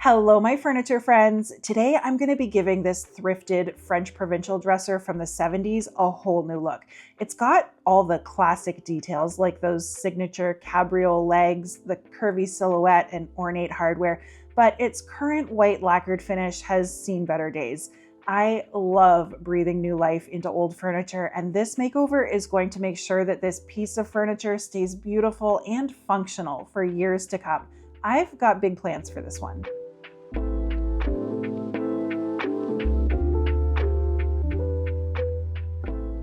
Hello, my furniture friends. Today I'm going to be giving this thrifted French Provincial dresser from the 70s a whole new look. It's got all the classic details like those signature cabriole legs, the curvy silhouette, and ornate hardware, but its current white lacquered finish has seen better days. I love breathing new life into old furniture, and this makeover is going to make sure that this piece of furniture stays beautiful and functional for years to come. I've got big plans for this one.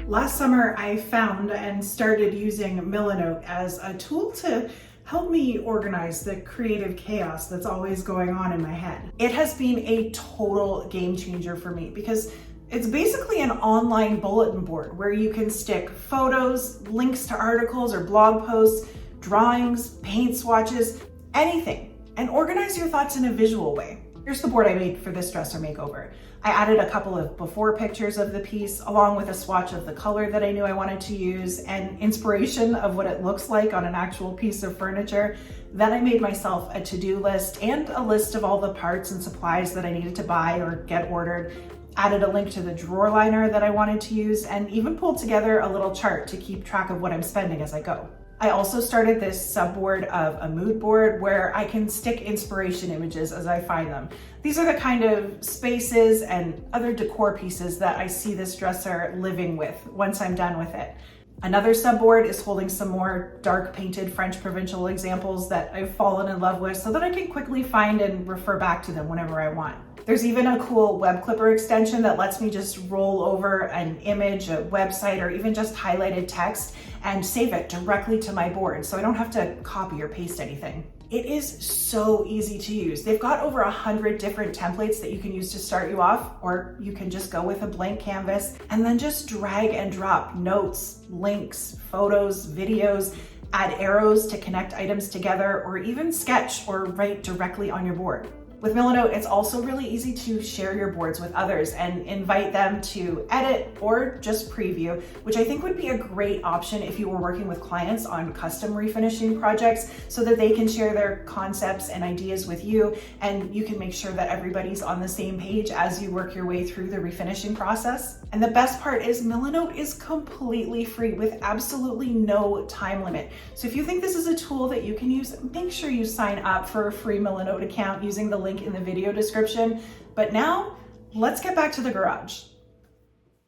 Last summer, I found and started using Milanote as a tool to help me organize the creative chaos that's always going on in my head. It has been a total game changer for me because it's basically an online bulletin board where you can stick photos, links to articles or blog posts, drawings, paint swatches, anything, and organize your thoughts in a visual way. Here's the board I made for this dresser makeover. I added a couple of before pictures of the piece, along with a swatch of the color that I knew I wanted to use and inspiration of what it looks like on an actual piece of furniture. Then I made myself a to-do list and a list of all the parts and supplies that I needed to buy or get ordered, added a link to the drawer liner that I wanted to use, and even pulled together a little chart to keep track of what I'm spending as I go. I also started this subboard of a mood board where I can stick inspiration images as I find them. These are the kind of spaces and other decor pieces that I see this dresser living with once I'm done with it. Another subboard is holding some more dark painted French Provincial examples that I've fallen in love with so that I can quickly find and refer back to them whenever I want. There's even a cool web clipper extension that lets me just roll over an image, a website, or even just highlighted text and save it directly to my board so I don't have to copy or paste anything. It is so easy to use. They've got over 100 different templates that you can use to start you off, or you can just go with a blank canvas and then just drag and drop notes, links, photos, videos, add arrows to connect items together, or even sketch or write directly on your board. With Milanote, it's also really easy to share your boards with others and invite them to edit or just preview, which I think would be a great option if you were working with clients on custom refinishing projects so that they can share their concepts and ideas with you, and you can make sure that everybody's on the same page as you work your way through the refinishing process. And the best part is Milanote is completely free with absolutely no time limit. So if you think this is a tool that you can use, make sure you sign up for a free Milanote account using the link in the video description. But now let's get back to the garage.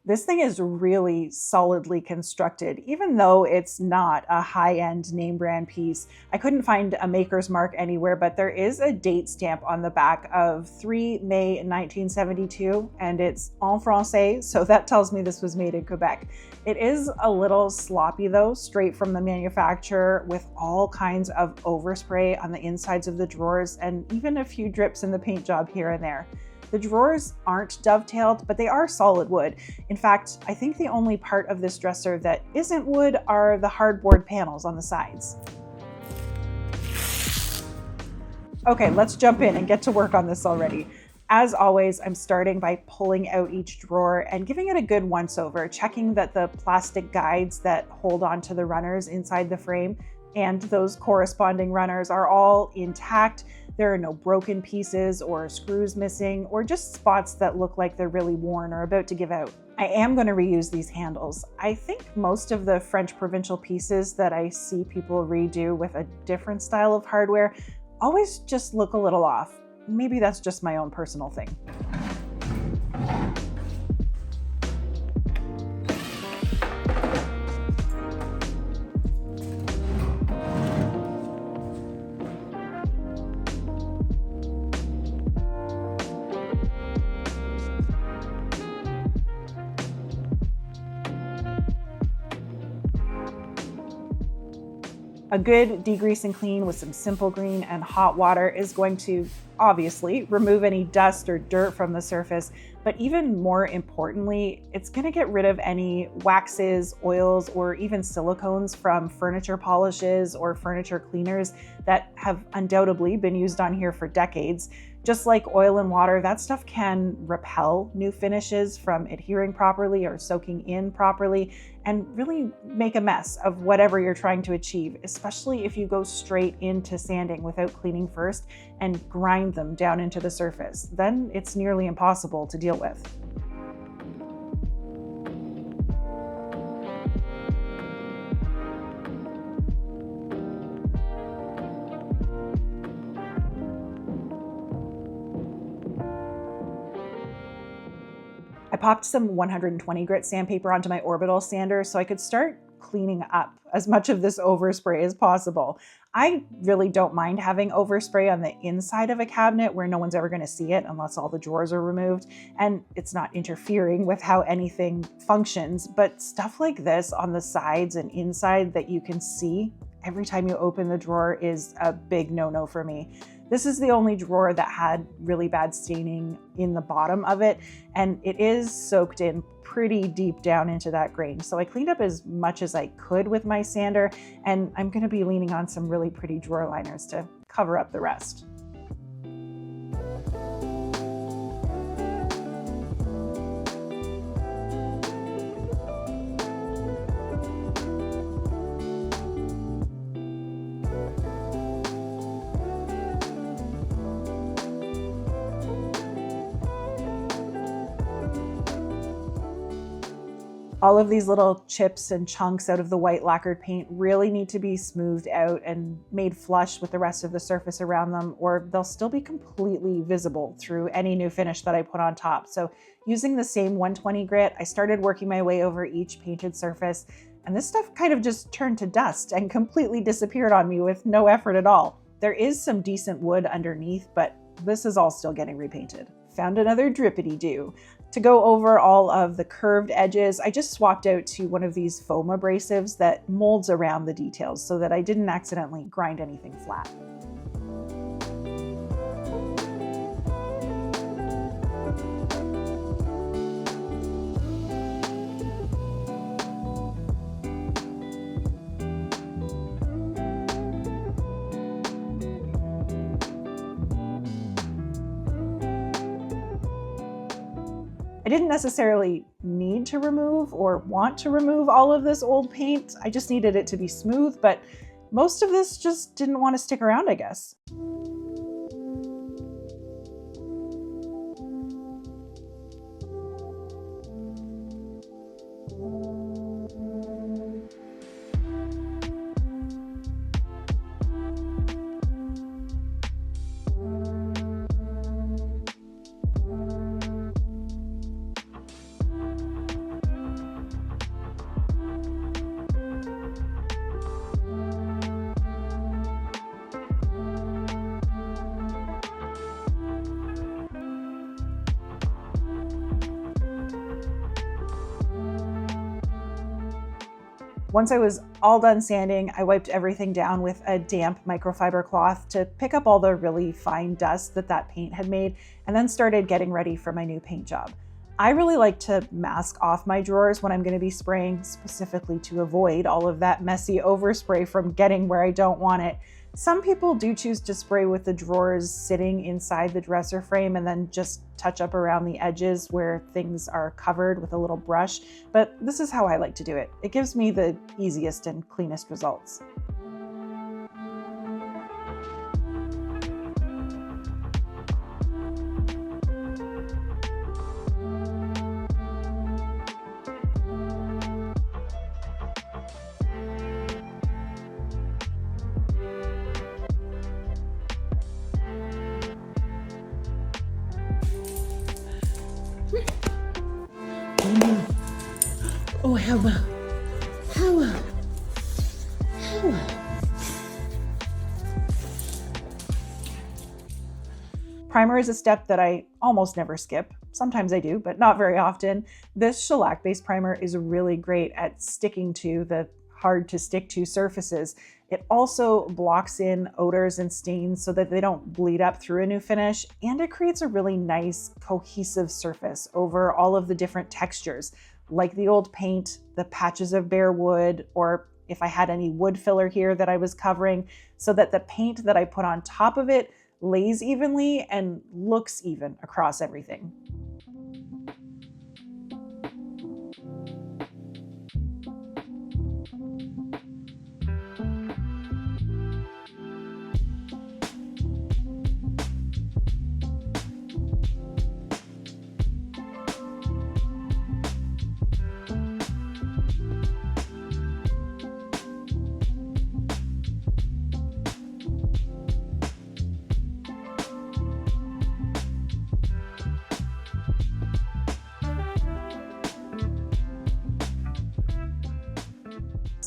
This thing is really solidly constructed, even though it's not a high-end name brand piece. I couldn't find a maker's mark anywhere, but there is a date stamp on the back of 3 May 1972, and it's en français, so that tells me this was made in Quebec. It is a little sloppy though, straight from the manufacturer, with all kinds of overspray on the insides of the drawers and even a few drips in the paint job here and there. The drawers aren't dovetailed, but they are solid wood. In fact, I think the only part of this dresser that isn't wood are the hardboard panels on the sides. Okay, let's jump in and get to work on this already. As always, I'm starting by pulling out each drawer and giving it a good once over, checking that the plastic guides that hold onto the runners inside the frame and those corresponding runners are all intact. There are no broken pieces or screws missing or just spots that look like they're really worn or about to give out. I am going to reuse these handles. I think most of the French Provincial pieces that I see people redo with a different style of hardware always just look a little off. Maybe that's just my own personal thing. A good degrease and clean with some simple green and hot water is going to obviously remove any dust or dirt from the surface, but even more importantly, it's going to get rid of any waxes, oils, or even silicones from furniture polishes or furniture cleaners that have undoubtedly been used on here for decades. Just like oil and water, that stuff can repel new finishes from adhering properly or soaking in properly and really make a mess of whatever you're trying to achieve, especially if you go straight into sanding without cleaning first and grind them down into the surface. Then it's nearly impossible to deal with. I popped some 120 grit sandpaper onto my orbital sander so I could start cleaning up as much of this overspray as possible. I really don't mind having overspray on the inside of a cabinet where no one's ever going to see it unless all the drawers are removed, and it's not interfering with how anything functions, but stuff like this on the sides and inside that you can see every time you open the drawer is a big no-no for me. This is the only drawer that had really bad staining in the bottom of it, and it is soaked in pretty deep down into that grain. So I cleaned up as much as I could with my sander, and I'm gonna be leaning on some really pretty drawer liners to cover up the rest. All of these little chips and chunks out of the white lacquered paint really need to be smoothed out and made flush with the rest of the surface around them, or they'll still be completely visible through any new finish that I put on top. So using the same 120 grit, I started working my way over each painted surface, and this stuff kind of just turned to dust and completely disappeared on me with no effort at all. There is some decent wood underneath, but this is all still getting repainted. Found another drippity-do. To go over all of the curved edges, I just swapped out to one of these foam abrasives that molds around the details so that I didn't accidentally grind anything flat. I didn't necessarily need to remove or want to remove all of this old paint. I just needed it to be smooth, but most of this just didn't want to stick around, I guess. Once I was all done sanding, I wiped everything down with a damp microfiber cloth to pick up all the really fine dust that paint had made, and then started getting ready for my new paint job. I really like to mask off my drawers when I'm going to be spraying, specifically to avoid all of that messy overspray from getting where I don't want it. Some people do choose to spray with the drawers sitting inside the dresser frame and then just touch up around the edges where things are covered with a little brush, but this is how I like to do it. It gives me the easiest and cleanest results. Oh, hello. Hello. Hello. Primer is a step that I almost never skip. Sometimes I do, but not very often. This shellac-based primer is really great at sticking to the hard to stick to surfaces. It also blocks in odors and stains so that they don't bleed up through a new finish, and it creates a really nice cohesive surface over all of the different textures, like the old paint, the patches of bare wood, or if I had any wood filler here that I was covering, so that the paint that I put on top of it lays evenly and looks even across everything.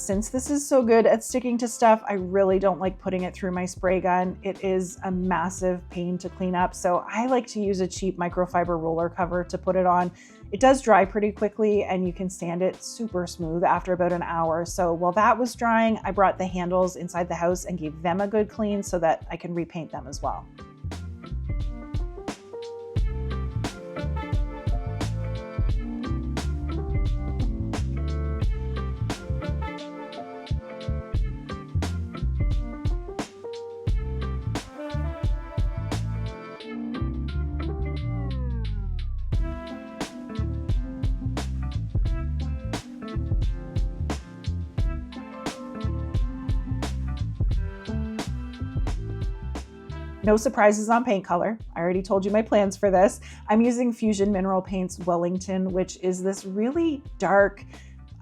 since this is so good at sticking to stuff, I really don't like putting it through my spray gun. It is a massive pain to clean up, so I like to use a cheap microfiber roller cover to put it on. It does dry pretty quickly and you can sand it super smooth after about an hour. So while that was drying, I brought the handles inside the house and gave them a good clean so that I can repaint them as well. No surprises on paint color. I already told you my plans for this. I'm using Fusion Mineral Paints Wellington, which is this really dark,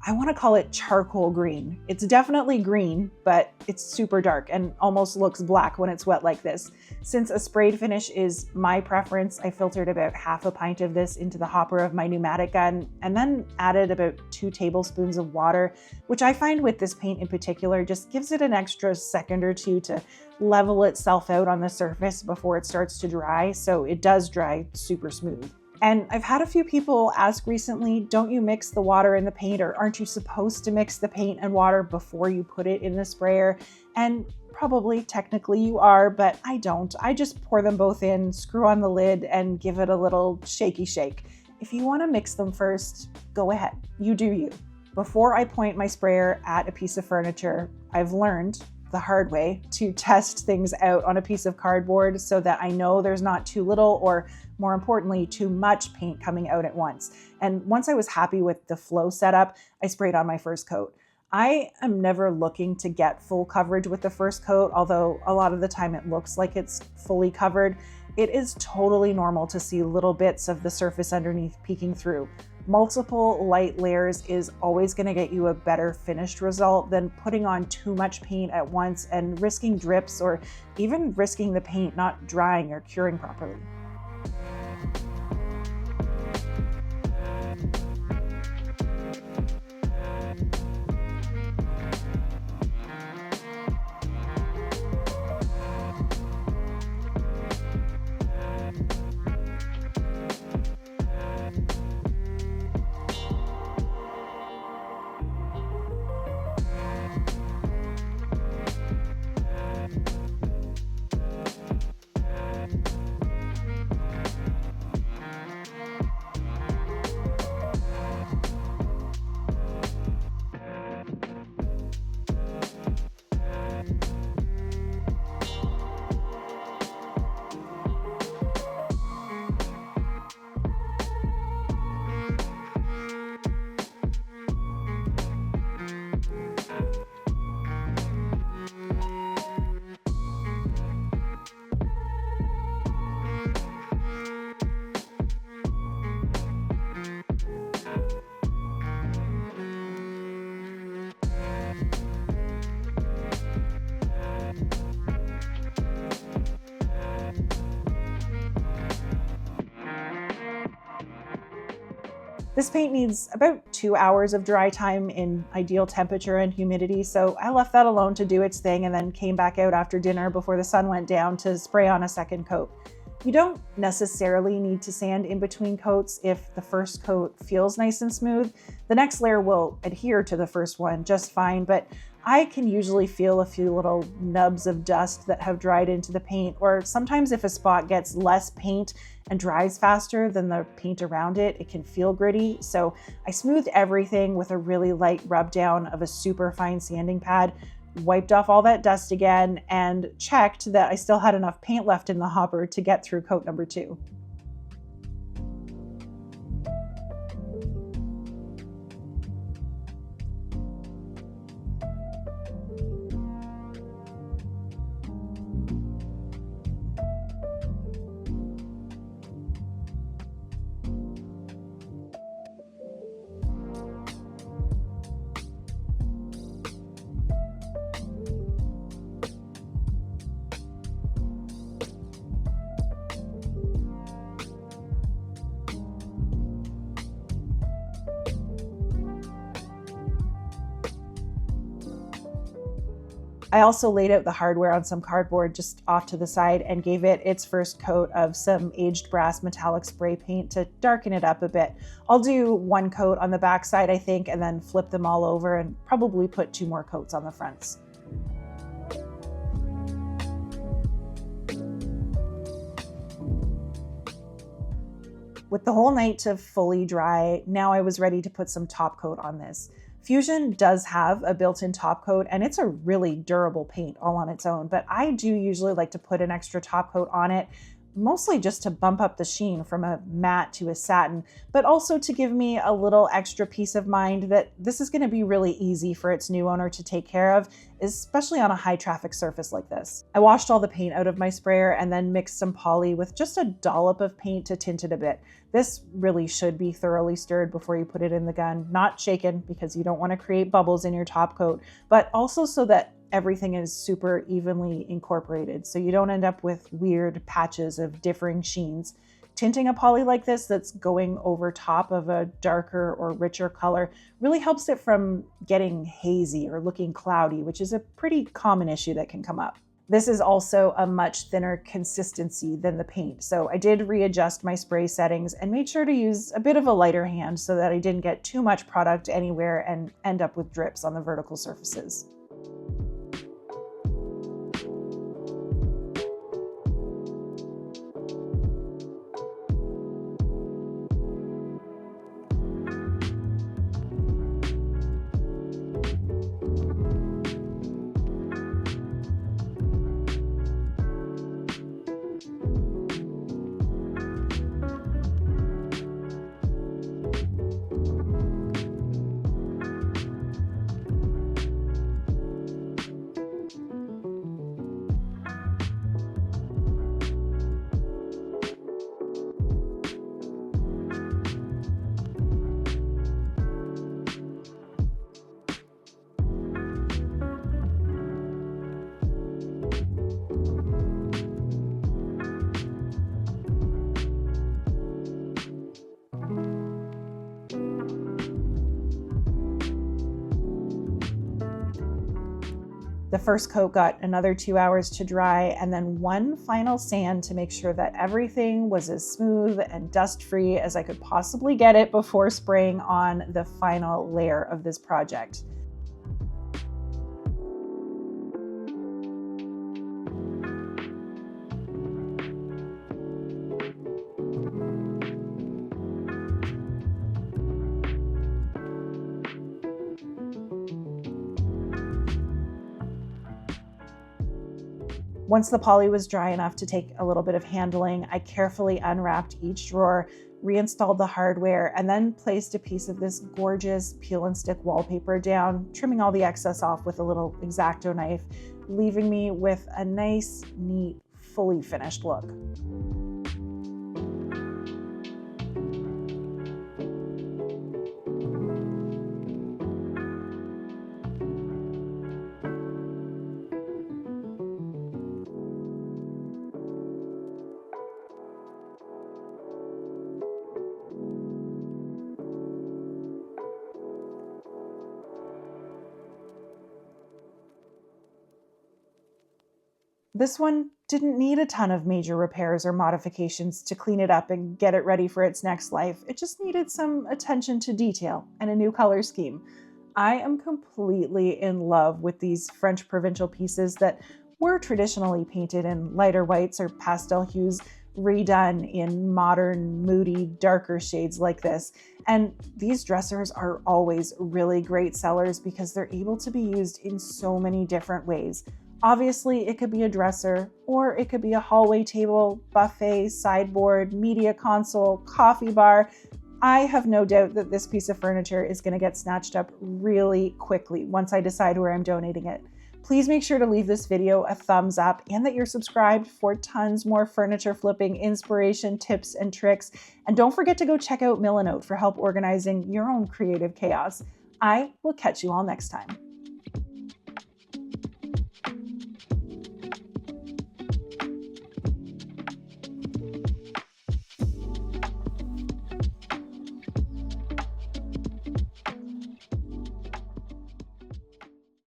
I want to call it charcoal green. It's definitely green, but it's super dark and almost looks black when it's wet like this. Since a sprayed finish is my preference, I filtered about half a pint of this into the hopper of my pneumatic gun and then added about 2 tablespoons of water, which I find with this paint in particular just gives it an extra second or two to level itself out on the surface before it starts to dry, so it does dry super smooth. And I've had a few people ask recently, don't you mix the water in the paint, or aren't you supposed to mix the paint and water before you put it in the sprayer? And probably technically you are, but I don't. I just pour them both in, screw on the lid, and give it a little shaky shake. If you want to mix them first, go ahead. You do you. Before I point my sprayer at a piece of furniture, I've learned the hard way to test things out on a piece of cardboard so that I know there's not too little, or more importantly, too much paint coming out at once. And once I was happy with the flow setup, I sprayed on my first coat. I am never looking to get full coverage with the first coat, although a lot of the time it looks like it's fully covered. It is totally normal to see little bits of the surface underneath peeking through. Multiple light layers is always going to get you a better finished result than putting on too much paint at once and risking drips, or even risking the paint not drying or curing properly. This paint needs about 2 hours of dry time in ideal temperature and humidity, so I left that alone to do its thing and then came back out after dinner before the sun went down to spray on a second coat. You don't necessarily need to sand in between coats if the first coat feels nice and smooth. The next layer will adhere to the first one just fine, but I can usually feel a few little nubs of dust that have dried into the paint, or sometimes if a spot gets less paint and dries faster than the paint around it, it can feel gritty. So I smoothed everything with a really light rub down of a super fine sanding pad, wiped off all that dust again, and checked that I still had enough paint left in the hopper to get through coat number 2. I also laid out the hardware on some cardboard just off to the side and gave it its first coat of some aged brass metallic spray paint to darken it up a bit. I'll do one coat on the back side, I think, and then flip them all over and probably put 2 more coats on the fronts. With the whole night to fully dry, now I was ready to put some top coat on this. Fusion does have a built-in top coat and it's a really durable paint all on its own, but I do usually like to put an extra top coat on it, mostly just to bump up the sheen from a matte to a satin, but also to give me a little extra peace of mind that this is going to be really easy for its new owner to take care of, especially on a high traffic surface like this. I washed all the paint out of my sprayer and then mixed some poly with just a dollop of paint to tint it a bit. This really should be thoroughly stirred before you put it in the gun, not shaken because you don't want to create bubbles in your top coat, but also so that everything is super evenly incorporated so you don't end up with weird patches of differing sheens. Tinting a poly like this that's going over top of a darker or richer color really helps it from getting hazy or looking cloudy, which is a pretty common issue that can come up. This is also a much thinner consistency than the paint, so I did readjust my spray settings and made sure to use a bit of a lighter hand so that I didn't get too much product anywhere and end up with drips on the vertical surfaces. The first coat got another 2 hours to dry, and then one final sand to make sure that everything was as smooth and dust-free as I could possibly get it before spraying on the final layer of this project. Once the poly was dry enough to take a little bit of handling, I carefully unwrapped each drawer, reinstalled the hardware, and then placed a piece of this gorgeous peel and stick wallpaper down, trimming all the excess off with a little X-Acto knife, leaving me with a nice, neat, fully finished look. This one didn't need a ton of major repairs or modifications to clean it up and get it ready for its next life. It just needed some attention to detail and a new color scheme. I am completely in love with these French Provincial pieces that were traditionally painted in lighter whites or pastel hues, redone in modern, moody, darker shades like this. And these dressers are always really great sellers because they're able to be used in so many different ways. Obviously, it could be a dresser, or it could be a hallway table, buffet, sideboard, media console, coffee bar. I have no doubt that this piece of furniture is going to get snatched up really quickly once I decide where I'm donating it. Please make sure to leave this video a thumbs up and that you're subscribed for tons more furniture flipping inspiration, tips, and tricks. And don't forget to go check out Milanote for help organizing your own creative chaos. I will catch you all next time.